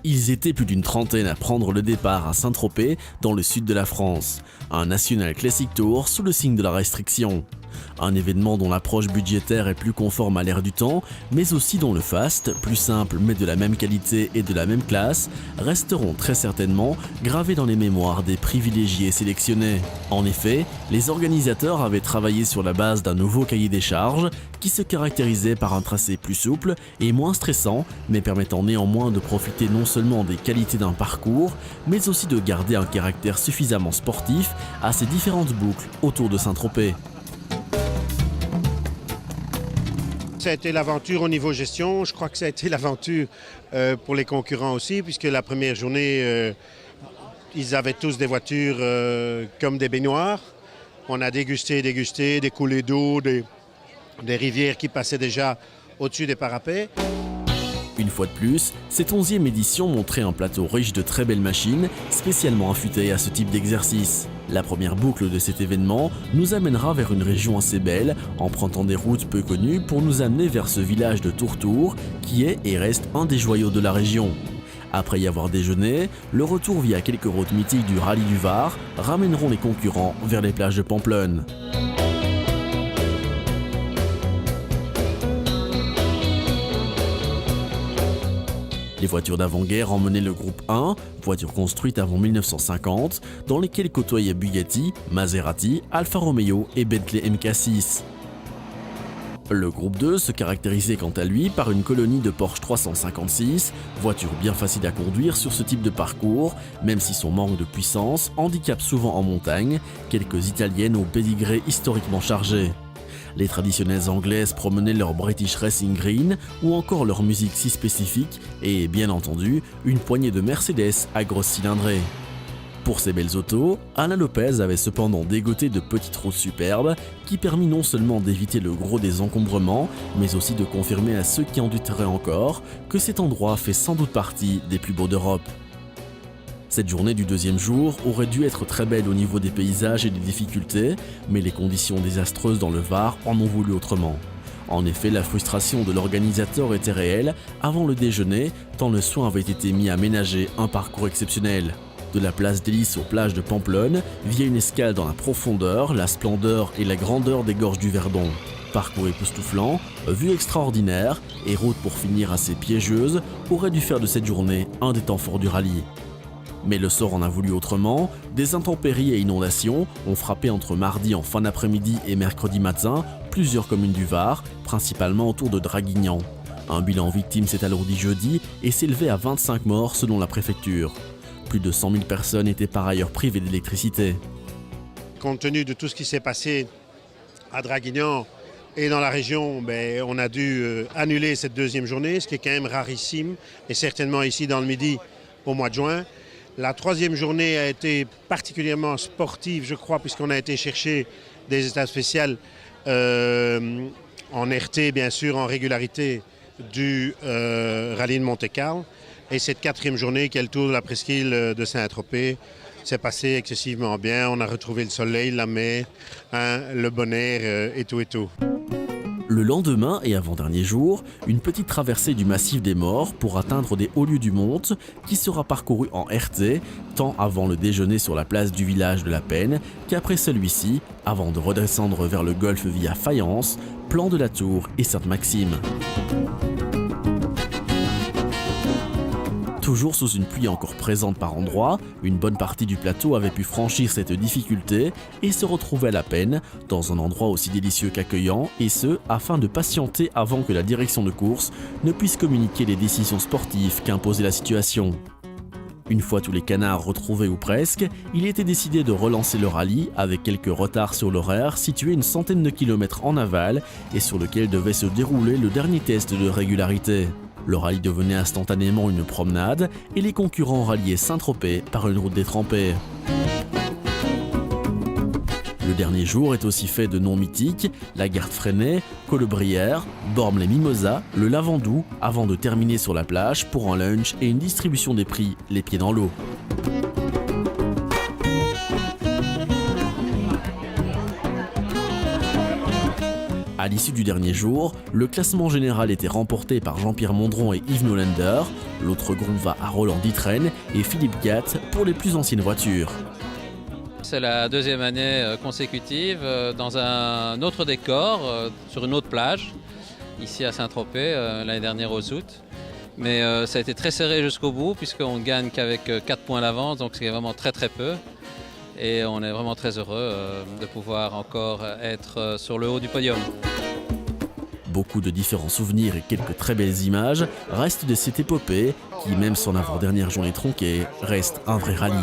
Ils étaient plus d'une trentaine à prendre le départ à Saint-Tropez, dans le sud de la France. Un National Classic Tour sous le signe de la restriction. Un événement dont l'approche budgétaire est plus conforme à l'ère du temps, mais aussi dont le faste, plus simple mais de la même qualité et de la même classe, resteront très certainement gravés dans les mémoires des privilégiés sélectionnés. En effet, les organisateurs avaient travaillé sur la base d'un nouveau cahier des charges qui se caractérisait par un tracé plus souple et moins stressant, mais permettant néanmoins de profiter non seulement des qualités d'un parcours, mais aussi de garder un caractère suffisamment sportif à ces différentes boucles autour de Saint-Tropez. Ça a été l'aventure au niveau gestion, je crois que ça a été l'aventure pour les concurrents aussi, puisque la première journée, ils avaient tous des voitures comme des baignoires. On a dégusté, des coulées d'eau, des rivières qui passaient déjà au-dessus des parapets. Une fois de plus, cette 11e édition montrait un plateau riche de très belles machines, spécialement affûtées à ce type d'exercice. La première boucle de cet événement nous amènera vers une région assez belle, empruntant des routes peu connues pour nous amener vers ce village de Tourtour, qui est et reste un des joyaux de la région. Après y avoir déjeuné, le retour via quelques routes mythiques du rallye du Var ramèneront les concurrents vers les plages de Pamplonne. Les voitures d'avant-guerre emmenaient le groupe 1, voitures construites avant 1950, dans lesquelles côtoyaient Bugatti, Maserati, Alfa Romeo et Bentley MK6. Le groupe 2 se caractérisait quant à lui par une colonie de Porsche 356, voiture bien facile à conduire sur ce type de parcours, même si son manque de puissance handicape souvent en montagne, quelques italiennes au pédigré historiquement chargé. Les traditionnelles anglaises promenaient leur British Racing Green ou encore leur musique si spécifique et, bien entendu, une poignée de Mercedes à grosse cylindrée. Pour ces belles autos, Alain Lopez avait cependant dégoté de petites routes superbes qui permit non seulement d'éviter le gros des encombrements, mais aussi de confirmer à ceux qui en douteraient encore que cet endroit fait sans doute partie des plus beaux d'Europe. Cette journée du deuxième jour aurait dû être très belle au niveau des paysages et des difficultés, mais les conditions désastreuses dans le Var en ont voulu autrement. En effet, la frustration de l'organisateur était réelle avant le déjeuner, tant le soin avait été mis à ménager un parcours exceptionnel. De la place d'Hélice aux plages de Pamplonne, via une escale dans la profondeur, la splendeur et la grandeur des gorges du Verdon. Parcours époustouflant, vue extraordinaire et route pour finir assez piégeuse auraient dû faire de cette journée un des temps forts du rallye. Mais le sort en a voulu autrement, des intempéries et inondations ont frappé entre mardi en fin d'après-midi et mercredi matin plusieurs communes du Var, principalement autour de Draguignan. Un bilan victime s'est alourdi jeudi et s'élevait à 25 morts selon la préfecture. Plus de 100 000 personnes étaient par ailleurs privées d'électricité. Compte tenu de tout ce qui s'est passé à Draguignan et dans la région, on a dû annuler cette deuxième journée, ce qui est quand même rarissime, et certainement ici dans le Midi au mois de juin. La troisième journée a été particulièrement sportive, je crois, puisqu'on a été chercher des états spéciaux en RT, bien sûr, en régularité du rallye de Monte-Carlo. Et cette quatrième journée, qui est le tour de la presqu'île de Saint-Tropez, s'est passé excessivement bien. On a retrouvé le soleil, la mer, le bon air et tout et tout. Le lendemain et avant-dernier jour, une petite traversée du massif des Morts pour atteindre des hauts lieux du Monte qui sera parcourue en RT, tant avant le déjeuner sur la place du village de la Peine qu'après celui-ci, avant de redescendre vers le golfe via Fayence, Plan de la Tour et Sainte-Maxime. Toujours sous une pluie encore présente par endroits, une bonne partie du plateau avait pu franchir cette difficulté et se retrouver à la peine dans un endroit aussi délicieux qu'accueillant, et ce, afin de patienter avant que la direction de course ne puisse communiquer les décisions sportives qu'imposait la situation. Une fois tous les canards retrouvés ou presque, il était décidé de relancer le rallye avec quelques retards sur l'horaire situé une centaine de kilomètres en aval et sur lequel devait se dérouler le dernier test de régularité. Le rallye devenait instantanément une promenade et les concurrents ralliaient Saint-Tropez par une route détrempée. Le dernier jour est aussi fait de noms mythiques, la Garde-Freinet, Collebrière, Bormes-les-Mimosas, le Lavandou, avant de terminer sur la plage pour un lunch et une distribution des prix les pieds dans l'eau. À À l'issue du dernier jour, le classement général était remporté par Jean-Pierre Mondron et Yves Nolander. L'autre groupe va à Roland Ditren et Philippe Gatt pour les plus anciennes voitures. C'est la deuxième année consécutive dans un autre décor, sur une autre plage, ici à Saint-Tropez, l'année dernière au août. Mais ça a été très serré jusqu'au bout puisqu'on ne gagne qu'avec 4 points d'avance, donc c'est vraiment très peu. Et on est vraiment très heureux de pouvoir encore être sur le haut du podium. Beaucoup de différents souvenirs et quelques très belles images restent de cette épopée qui, même sans avant-dernière journée tronquée, reste un vrai rallye.